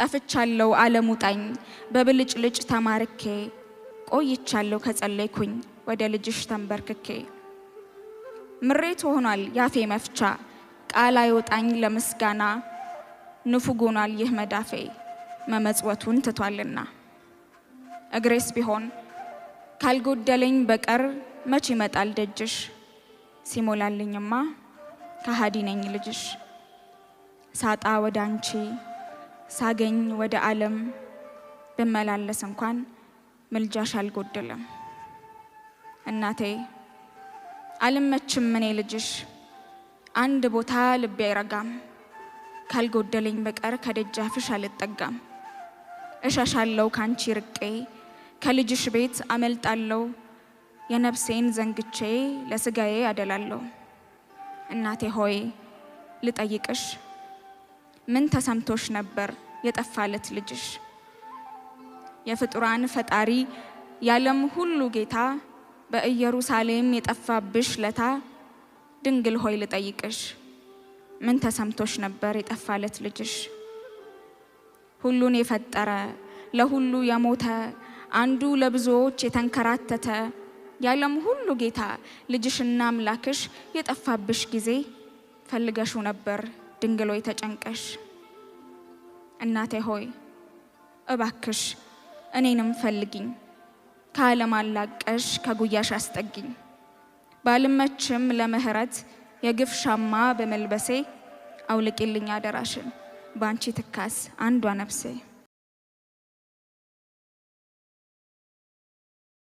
ጠፍቻለሁ ዓለሙጣኝ በብልጭልጭ ተማርኬ ቆይቻለሁ ከጸለይኩኝ ወደ ልጅሽ ተንበርክኬ ምሬት ሆኗል ያፌ መፍቻ ቃል አይወጣኝ ለምስጋና ንፉጎናል ይህ መዳፌ መመጽወቱን ትቷልና እግሬስ ቢሆን ካልጎደለኝ በቀር መች ይመጣል ደጅሽ ሲሞላልኝማ ከሃዲ ነኝ ልጅሽ ሳጣ ወደ አንቺ ሳገኝ ወደ ዓለም ብመላለስ እንኳን ምልጃሽ አልጎደለም እናቴ አልመችም እኔ ልጅሽ አንድ ቦታ ልቤ አይረጋም ካልጎደለኝ በቀር ከደጃፍሽ አልጠጋም እሻሻለሁ ካንቺ ርቄ ከልጅሽ ቤት አመልጣለሁ የነፍሴን ዘንግቼ ለስጋዬ አደላለሁ እናቴ ሆይ ልጠይቅሽ ምን ተሰምቶሽ ነበር የጠፋለት ልጅሽ የፍጡራን ፈጣሪ ያለም ሁሉ ጌታ በኢየሩሳሌም የጠፋብሽ ለታ ድንግል ሆይ ልጠይቅሽ ምን ተሰምቶሽ ነበር የጠፋለት ልጅሽ ሁሉን የፈጠረ ለሁሉ የሞተ አንዱ ለብዙዎች የተንከራተተ ያለም ሁሉ ጌታ ልጅሽና አምላክሽ የጠፋብሽ ጊዜ ፈልገሹ ነበር ድንግል ሆይ ተጨንቀሽ እናቴ ሆይ እባክሽ እኔንም ፈልጊኝ ከዓለም አላቀሽ ከጉያሽ አስጠጊኝ ባልመችም ለምህረት የግፍ ሻማ በመልበሴ አውልቂልኝ አደራሽን ባንቺ ትካስ አንዷ ነፍሴ